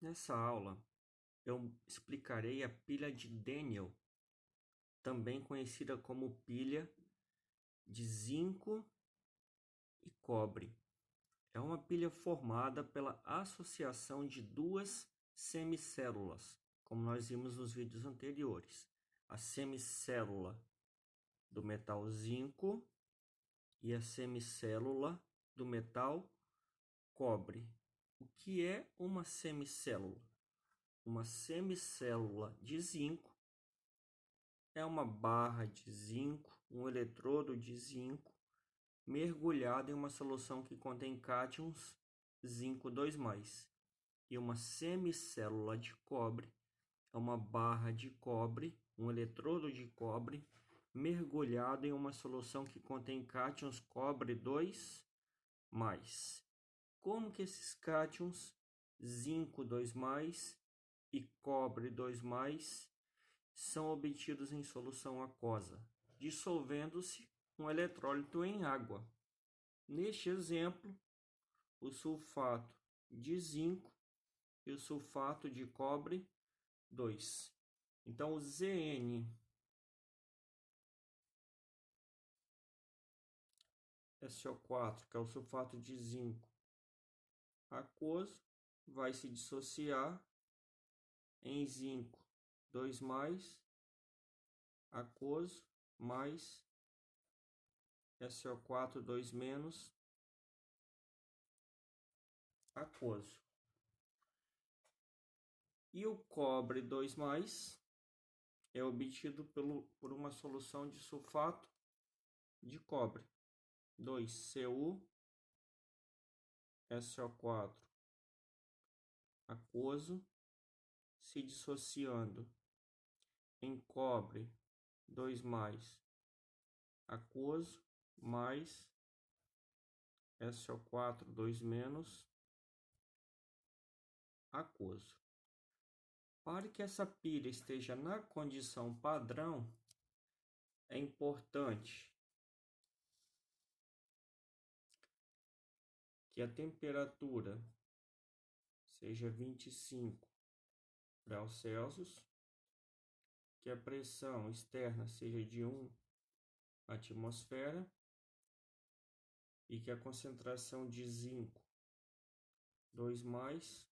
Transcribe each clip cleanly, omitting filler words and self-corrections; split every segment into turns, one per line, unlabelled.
Nessa aula, eu explicarei a pilha de Daniell, também conhecida como pilha de zinco e cobre. É uma pilha formada pela associação de duas semicélulas, como nós vimos nos vídeos anteriores. A semicélula do metal zinco e a semicélula do metal cobre. O que é uma semicélula? Uma semicélula de zinco é uma barra de zinco, um eletrodo de zinco, mergulhado em uma solução que contém cátions zinco 2+. E uma semicélula de cobre é uma barra de cobre, um eletrodo de cobre, mergulhado em uma solução que contém cátions cobre 2+. Como que esses cátions zinco 2+ e cobre 2+ são obtidos em solução aquosa, dissolvendo-se um eletrólito em água. Neste exemplo, o sulfato de zinco e o sulfato de cobre 2. Então, o ZnSO4, que é o sulfato de zinco aquoso, vai se dissociar em zinco 2+, aquoso, mais SO4 2- aquoso. E o cobre 2+ é obtido por uma solução de sulfato de cobre, 2Cu, SO4 aquoso, se dissociando em cobre 2+ aquoso, mais SO4 2- aquoso. Para que essa pilha esteja na condição padrão, é importante que a temperatura seja 25 graus Celsius, que a pressão externa seja de 1 atmosfera e que a concentração de zinco 2+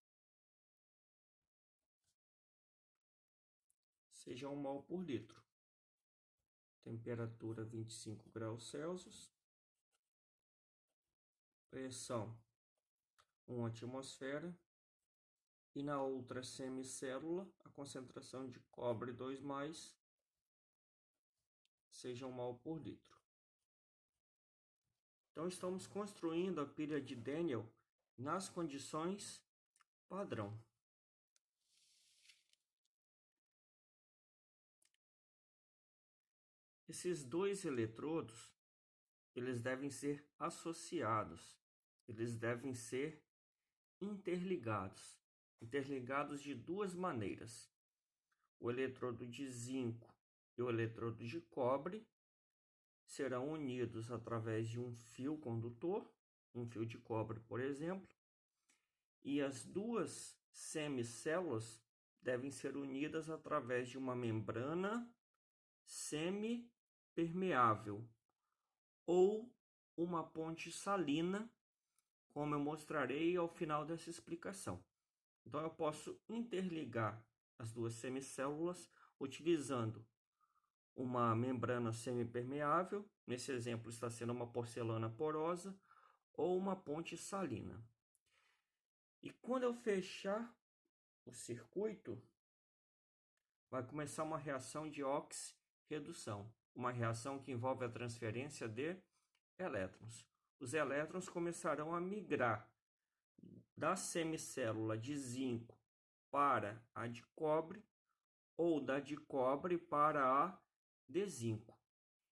seja 1 mol por litro. Temperatura 25 graus Celsius, pressão 1 atmosfera e na outra semicélula a concentração de cobre 2+ seja 1 mol por litro. Então estamos construindo a pilha de Daniell nas condições padrão. Esses dois eletrodos, eles devem ser associados, eles devem ser interligados de duas maneiras. O eletrodo de zinco e o eletrodo de cobre serão unidos através de um fio condutor, um fio de cobre, por exemplo, e as duas semicélulas devem ser unidas através de uma membrana semipermeável ou uma ponte salina, como eu mostrarei ao final dessa explicação. Então eu posso interligar as duas semicélulas utilizando uma membrana semipermeável, nesse exemplo está sendo uma porcelana porosa, ou uma ponte salina. E quando eu fechar o circuito, vai começar uma reação de oxi-redução, uma reação que envolve a transferência de elétrons. Os elétrons começarão a migrar da semicélula de zinco para a de cobre ou da de cobre para a de zinco.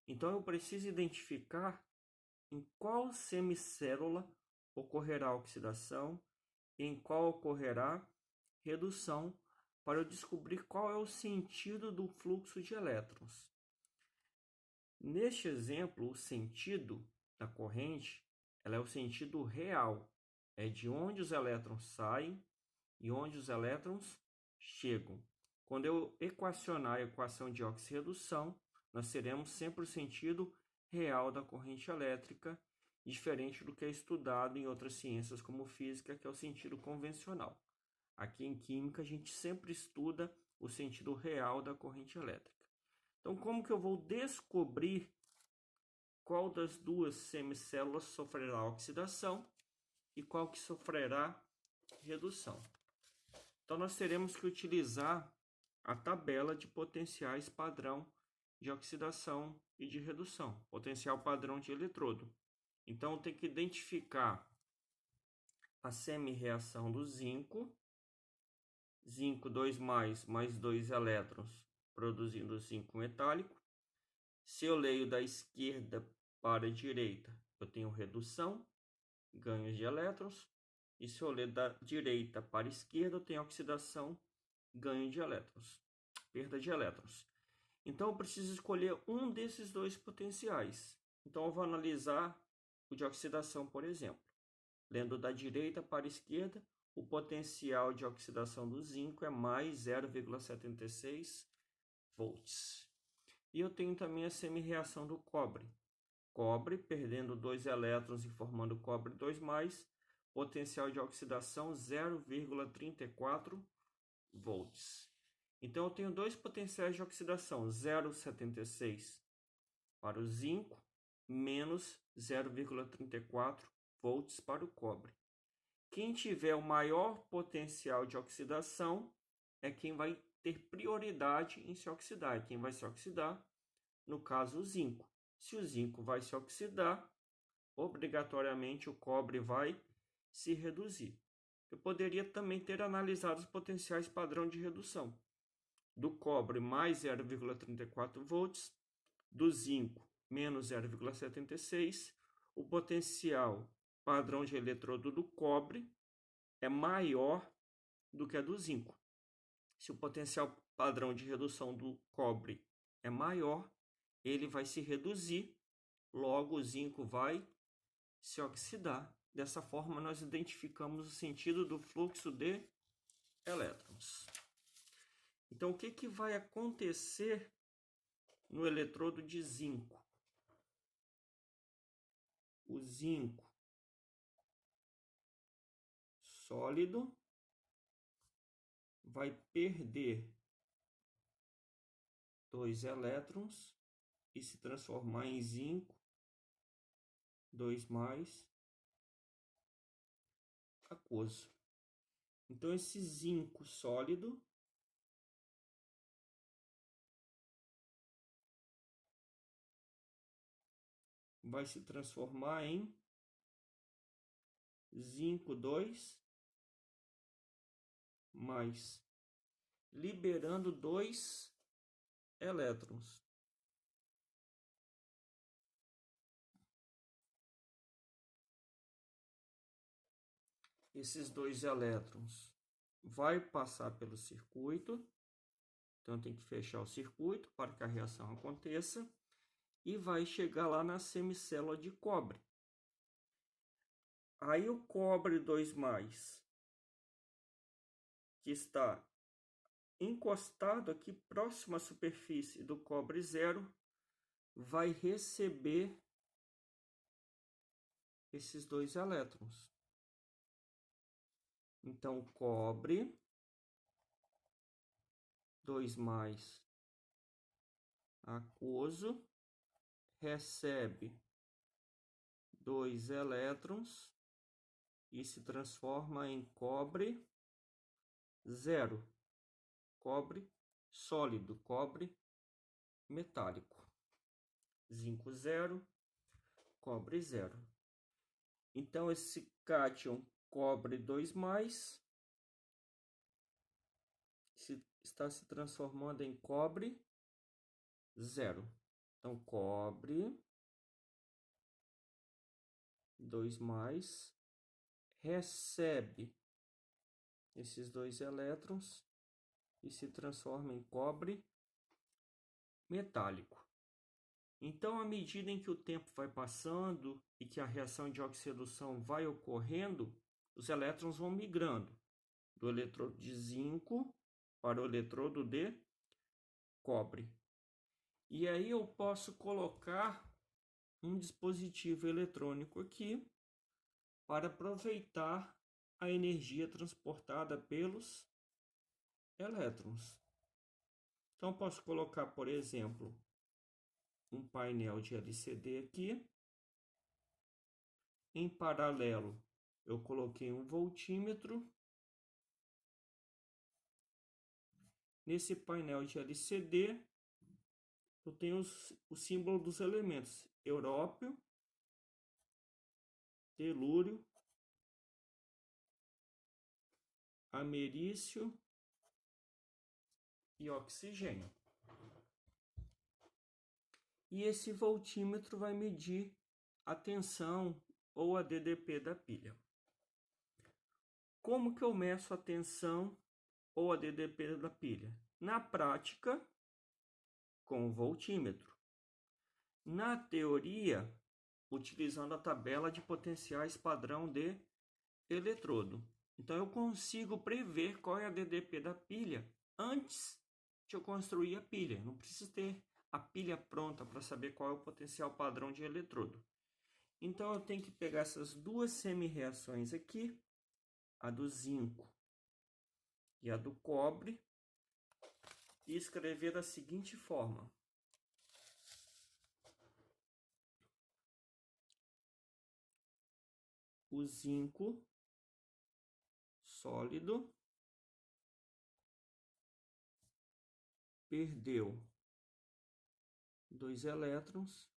Então eu preciso identificar em qual semicélula ocorrerá oxidação e em qual ocorrerá redução para eu descobrir qual é o sentido do fluxo de elétrons. Neste exemplo, o sentido da corrente ela é o sentido real, é de onde os elétrons saem e onde os elétrons chegam. Quando eu equacionar a equação de oxirredução, nós teremos sempre o sentido real da corrente elétrica, diferente do que é estudado em outras ciências como física, que é o sentido convencional. Aqui em química a gente sempre estuda o sentido real da corrente elétrica. Então, como que eu vou descobrir qual das duas semicélulas sofrerá oxidação e qual que sofrerá redução? Então, nós teremos que utilizar a tabela de potenciais padrão de oxidação e de redução, potencial padrão de eletrodo. Então, eu tenho que identificar a semi-reação do zinco, 2 mais 2 elétrons, produzindo zinco metálico. Se eu leio da esquerda para a direita, eu tenho redução, ganhos de elétrons. E se eu ler da direita para a esquerda, eu tenho oxidação, ganho de elétrons, perda de elétrons. Então, eu preciso escolher um desses dois potenciais. Então, eu vou analisar o de oxidação, por exemplo. Lendo da direita para a esquerda, o potencial de oxidação do zinco é mais 0,76 volts. E eu tenho também a semi-reação do cobre. Cobre, perdendo 2 elétrons e formando cobre 2+, potencial de oxidação 0,34 volts. Então, eu tenho dois potenciais de oxidação, 0,76 para o zinco, menos 0,34 volts para o cobre. Quem tiver o maior potencial de oxidação é quem vai ter prioridade em se oxidar. E quem vai se oxidar, no caso, o zinco. Se o zinco vai se oxidar, obrigatoriamente o cobre vai se reduzir. Eu poderia também ter analisado os potenciais padrão de redução. Do cobre, mais 0,34 volts. Do zinco, menos 0,76. O potencial padrão de eletrodo do cobre é maior do que a do zinco. Se o potencial padrão de redução do cobre é maior, ele vai se reduzir, logo o zinco vai se oxidar. Dessa forma, nós identificamos o sentido do fluxo de elétrons. Então, o que vai acontecer no eletrodo de zinco? O zinco sólido vai perder 2 elétrons e se transformar em zinco 2+ aquoso. Então, esse zinco sólido vai se transformar em zinco 2+, liberando 2 elétrons. Esses 2 elétrons vai passar pelo circuito, então tem que fechar o circuito para que a reação aconteça, e vai chegar lá na semicélula de cobre. Aí o cobre 2+, que está encostado aqui próximo à superfície do cobre 0, vai receber esses 2 elétrons. Então, cobre 2+ aquoso recebe 2 elétrons e se transforma em cobre 0, cobre sólido, cobre metálico. Zinco 0, cobre 0. Então, esse cátion cobre 2+, está se transformando em cobre 0. Então, cobre 2+ recebe esses 2 elétrons e se transforma em cobre metálico. Então, à medida em que o tempo vai passando e que a reação de oxirredução vai ocorrendo, os elétrons vão migrando. do eletrodo de zinco para o eletrodo de cobre. E aí eu posso colocar um dispositivo eletrônico aqui para aproveitar a energia transportada pelos elétrons. Então, posso colocar, por exemplo, um painel de LCD aqui. Em paralelo, eu coloquei um voltímetro. Nesse painel de LCD, eu tenho o símbolo dos elementos: európio, telúrio, americium e oxigênio. E esse voltímetro vai medir a tensão ou a DDP da pilha. Como que eu meço a tensão ou a DDP da pilha? Na prática, com o voltímetro. Na teoria, utilizando a tabela de potenciais padrão de eletrodo. Então, eu consigo prever qual é a DDP da pilha antes de eu construir a pilha. Não preciso ter a pilha pronta para saber qual é o potencial padrão de eletrodo. Então, eu tenho que pegar essas duas semi-reações aqui, a do zinco e a do cobre, e escrever da seguinte forma: o zinco sólido perdeu 2 elétrons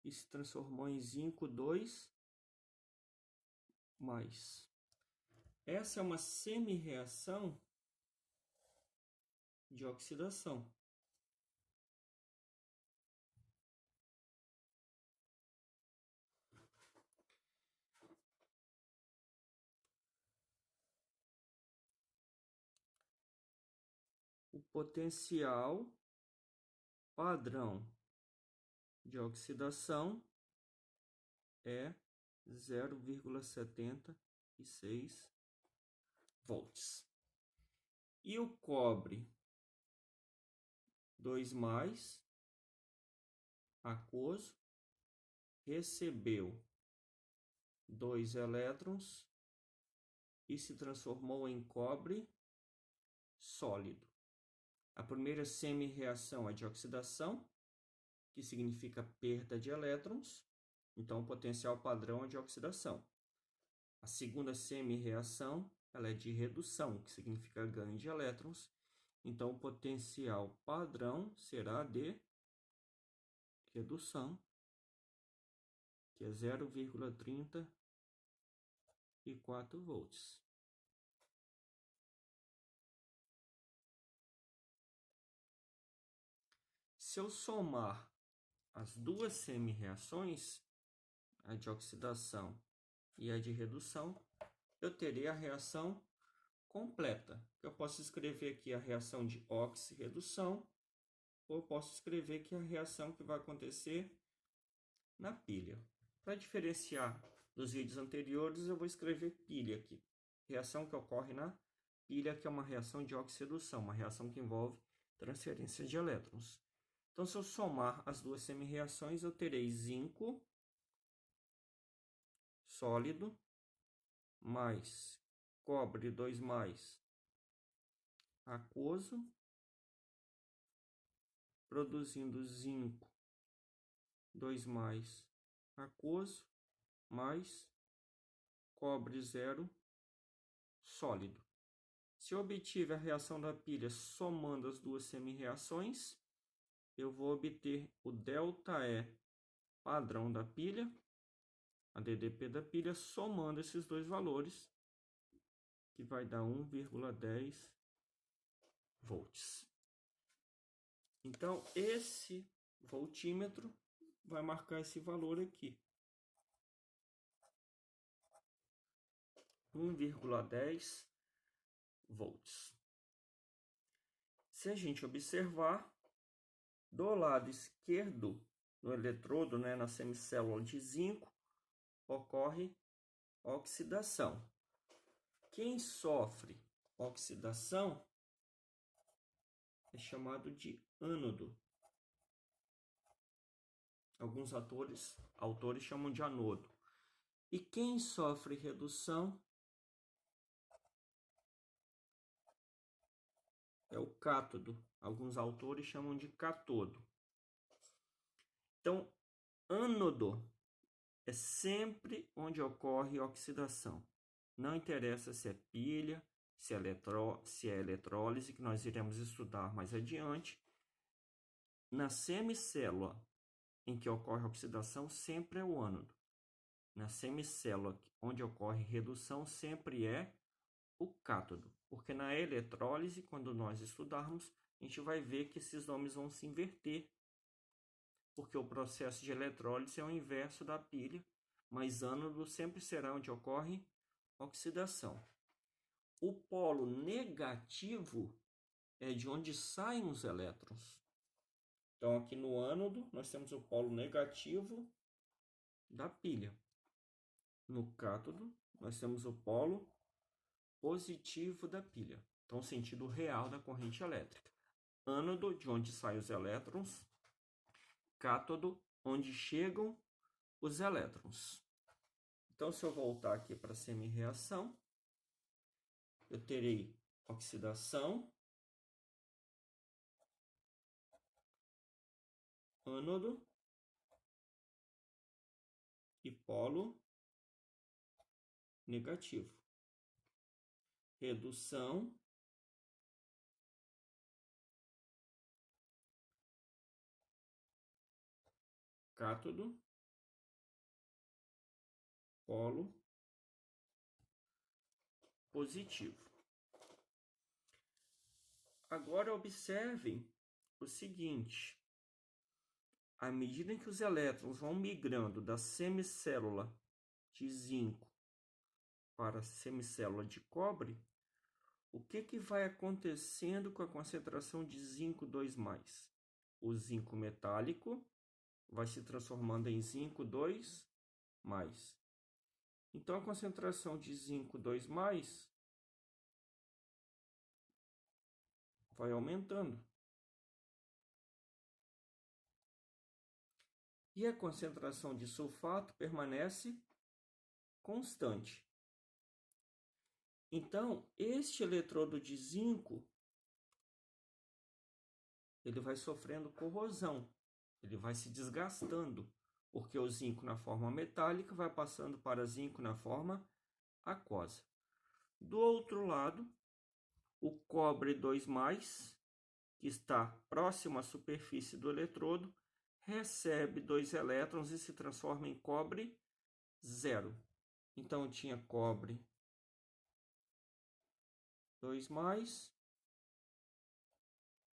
e se transformou em zinco 2+. Essa é uma semi-reação de oxidação. O potencial padrão de oxidação é 0,76 volts. E o cobre 2+, aquoso, recebeu 2 elétrons e se transformou em cobre sólido. A primeira semi-reação é de oxidação, que significa perda de elétrons, então o potencial padrão é de oxidação. A segunda semi-reação ela é de redução, que significa ganho de elétrons, então o potencial padrão será de redução, que é 0,34 volts. Se eu somar as duas semi-reações, a de oxidação e a de redução, eu terei a reação completa. Eu posso escrever aqui a reação de oxi-redução, ou eu posso escrever aqui a reação que vai acontecer na pilha. Para diferenciar dos vídeos anteriores, eu vou escrever pilha aqui. Reação que ocorre na pilha, que é uma reação de oxi-redução, uma reação que envolve transferência de elétrons. Então, se eu somar as duas semi-reações, eu terei zinco sólido mais cobre 2+, aquoso, produzindo zinco 2+, aquoso, mais cobre 0 sólido. Se eu obtiver a reação da pilha somando as duas semi-reações, eu vou obter o ΔE padrão da pilha, a DDP da pilha, somando esses dois valores, que vai dar 1,10 volts. Então, esse voltímetro vai marcar esse valor aqui. 1,10 volts. Se a gente observar, do lado esquerdo, no eletrodo, na semicélula de zinco, ocorre oxidação. Quem sofre oxidação é chamado de ânodo. Alguns autores chamam de anodo. E quem sofre redução é o cátodo. Alguns autores chamam de cátodo. Então, ânodo é sempre onde ocorre oxidação. Não interessa se é pilha, se é eletrólise, que nós iremos estudar mais adiante. Na semicélula em que ocorre oxidação, sempre é o ânodo. Na semicélula onde ocorre redução, sempre é o cátodo. Porque na eletrólise, quando nós estudarmos, a gente vai ver que esses nomes vão se inverter. Porque o processo de eletrólise é o inverso da pilha, mas ânodo sempre será onde ocorre oxidação. O polo negativo é de onde saem os elétrons. Então, aqui no ânodo, nós temos o polo negativo da pilha. No cátodo, nós temos o polo positivo da pilha. Então, o sentido real da corrente elétrica. Ânodo, de onde saem os elétrons. Cátodo, onde chegam os elétrons. Então, se eu voltar aqui para a semi-reação, eu terei oxidação, ânodo e polo negativo. Redução, cátodo, polo positivo. Agora observem o seguinte: à medida que os elétrons vão migrando da semicélula de zinco para a semicélula de cobre, o que vai acontecendo com a concentração de zinco 2+? O zinco metálico vai se transformando em zinco 2+. Então, a concentração de zinco 2+, vai aumentando. E a concentração de sulfato permanece constante. Então, este eletrodo de zinco, ele vai sofrendo corrosão, ele vai se desgastando, porque o zinco na forma metálica vai passando para zinco na forma aquosa. Do outro lado, o cobre 2+, que está próximo à superfície do eletrodo, recebe 2 elétrons e se transforma em cobre 0. Então, tinha cobre 2+,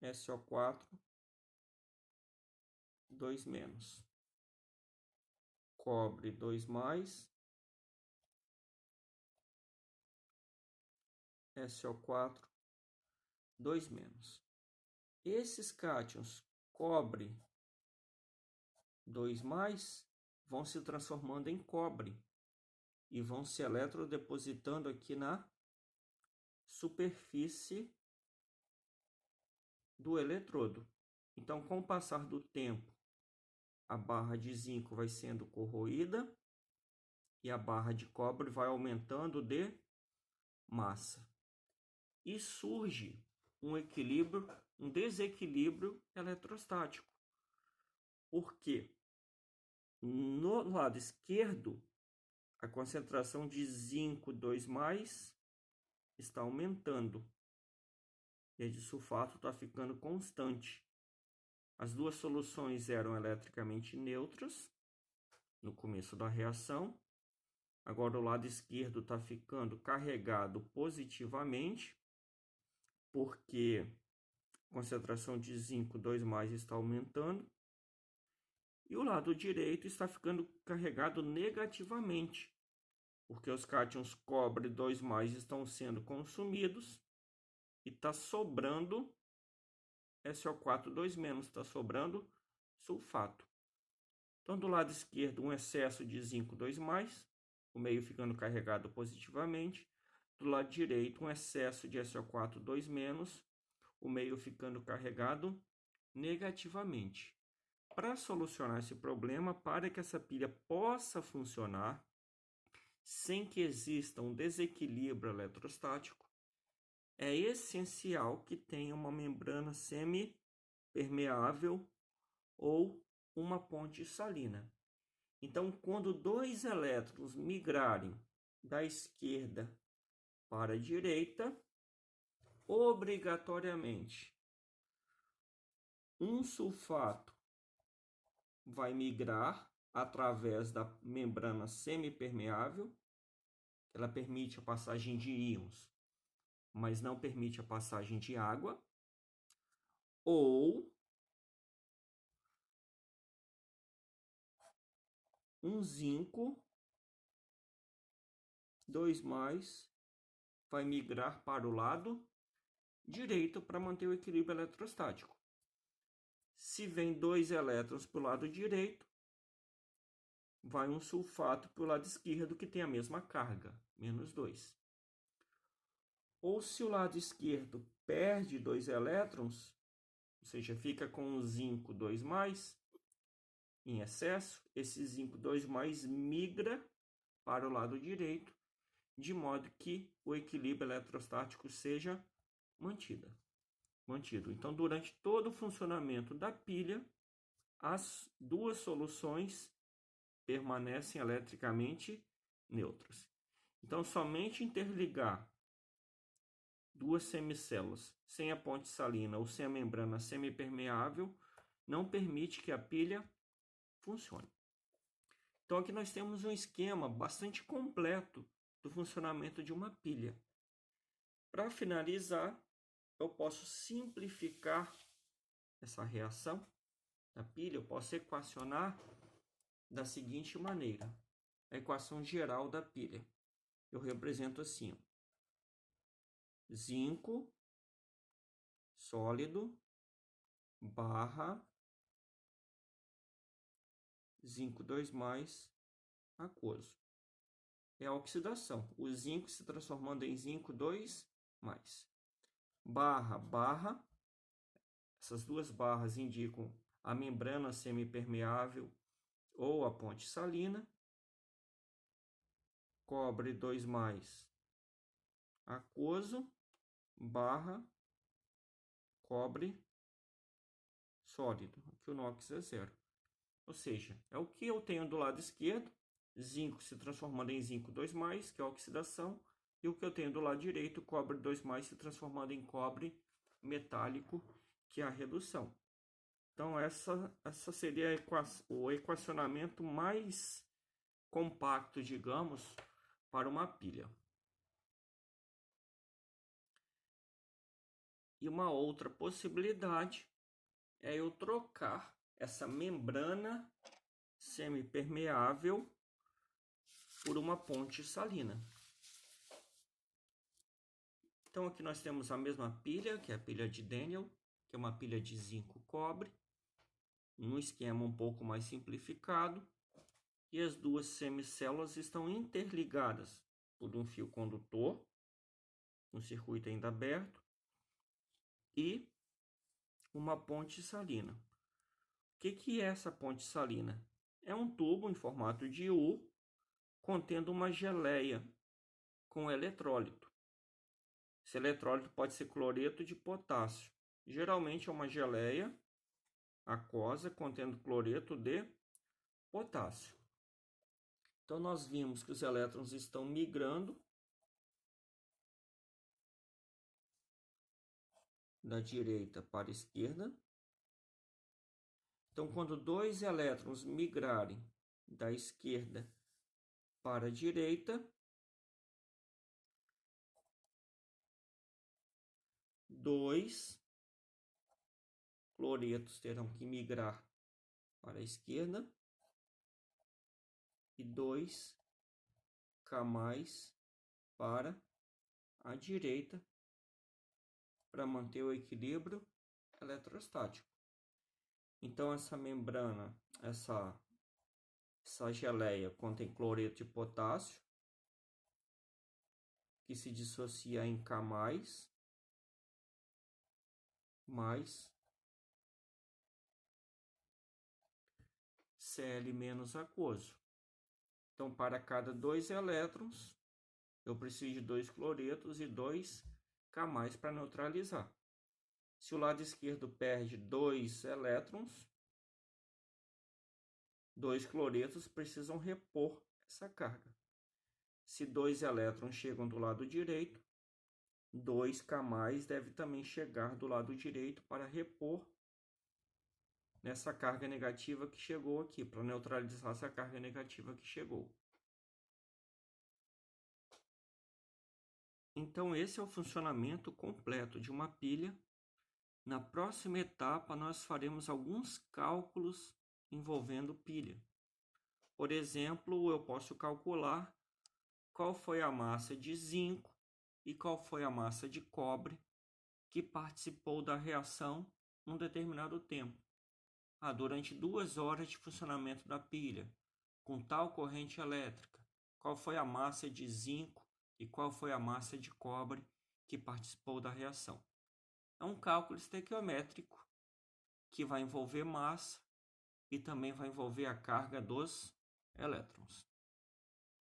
SO4, 2-. Cobre 2+, SO4, 2-. Esses cátions cobre 2+, vão se transformando em cobre e vão se eletrodepositando aqui na superfície do eletrodo. Então, com o passar do tempo, a barra de zinco vai sendo corroída e a barra de cobre vai aumentando de massa. E surge um desequilíbrio eletrostático. Porque no lado esquerdo, a concentração de zinco 2+ está aumentando e a de sulfato está ficando constante. As duas soluções eram eletricamente neutras no começo da reação. Agora o lado esquerdo está ficando carregado positivamente, porque a concentração de zinco 2+ está aumentando. E o lado direito está ficando carregado negativamente, porque os cátions cobre 2+ estão sendo consumidos e está sobrando SO4 2-, está sobrando sulfato. Então, do lado esquerdo, um excesso de zinco 2+, o meio ficando carregado positivamente. do lado direito um excesso de SO4 2-, o meio ficando carregado negativamente. Para solucionar esse problema, para que essa pilha possa funcionar sem que exista um desequilíbrio eletrostático, é essencial que tenha uma membrana semipermeável ou uma ponte salina. Então, quando dois elétrons migrarem da esquerda para a direita, obrigatoriamente um sulfato vai migrar através da membrana semipermeável. Ela permite a passagem de íons, mas não permite a passagem de água. Ou um zinco 2+, vai migrar para o lado direito para manter o equilíbrio eletrostático. Se vem 2 elétrons para o lado direito, vai um sulfato para o lado esquerdo que tem a mesma carga, -2. Ou se o lado esquerdo perde 2 elétrons, ou seja, fica com um zinco 2+, em excesso, esse zinco 2+ migra para o lado direito, de modo que o equilíbrio eletrostático seja mantido. Então, durante todo o funcionamento da pilha, as duas soluções permanecem eletricamente neutras. Então, somente interligar duas semicélulas sem a ponte salina ou sem a membrana semipermeável não permite que a pilha funcione. Então, aqui nós temos um esquema bastante completo do funcionamento de uma pilha. Para finalizar, eu posso simplificar essa reação da pilha, eu posso equacionar da seguinte maneira. A equação geral da pilha. Eu represento assim: zinco sólido barra zinco 2+ aquoso. É a oxidação. O zinco se transformando em zinco 2+. Barra. Essas duas barras indicam a membrana semipermeável ou a ponte salina. Cobre 2+ aquoso barra cobre sólido, que o NOx é 0. Ou seja, é o que eu tenho do lado esquerdo, zinco se transformando em zinco 2+, que é a oxidação, e o que eu tenho do lado direito, cobre 2+ se transformando em cobre metálico, que é a redução. Então, essa seria o equacionamento mais compacto, digamos, para uma pilha. E uma outra possibilidade é eu trocar essa membrana semipermeável por uma ponte salina. Então, aqui nós temos a mesma pilha, que é a pilha de Daniell, que é uma pilha de zinco-cobre, num esquema um pouco mais simplificado, e as duas semicélulas estão interligadas por um fio condutor, um circuito ainda aberto, e uma ponte salina. O que é essa ponte salina? É um tubo em formato de U, contendo uma geleia com eletrólito. Esse eletrólito pode ser cloreto de potássio. Geralmente é uma geleia aquosa contendo cloreto de potássio. Então, nós vimos que os elétrons estão migrando da direita para a esquerda. Então, quando dois elétrons migrarem da esquerda para a direita, dois cloretos terão que migrar para a esquerda e 2K+ para a direita para manter o equilíbrio eletrostático. Então, essa membrana, essa geleia contém cloreto de potássio, que se dissocia em K+, mais Cl menos aquoso. Então, para cada 2 elétrons, eu preciso de 2 cloretos e 2 K+ para neutralizar. Se o lado esquerdo perde 2 elétrons, 2 cloretos precisam repor essa carga. Se 2 elétrons chegam do lado direito, 2 K+ deve também chegar do lado direito para repor nessa carga negativa que chegou aqui, para neutralizar essa carga negativa que chegou. Então, esse é o funcionamento completo de uma pilha. Na próxima etapa, nós faremos alguns cálculos envolvendo pilha. Por exemplo, eu posso calcular qual foi a massa de zinco e qual foi a massa de cobre que participou da reação num determinado tempo. Durante 2 horas de funcionamento da pilha, com tal corrente elétrica, qual foi a massa de zinco e qual foi a massa de cobre que participou da reação. É um cálculo estequiométrico que vai envolver massa e também vai envolver a carga dos elétrons.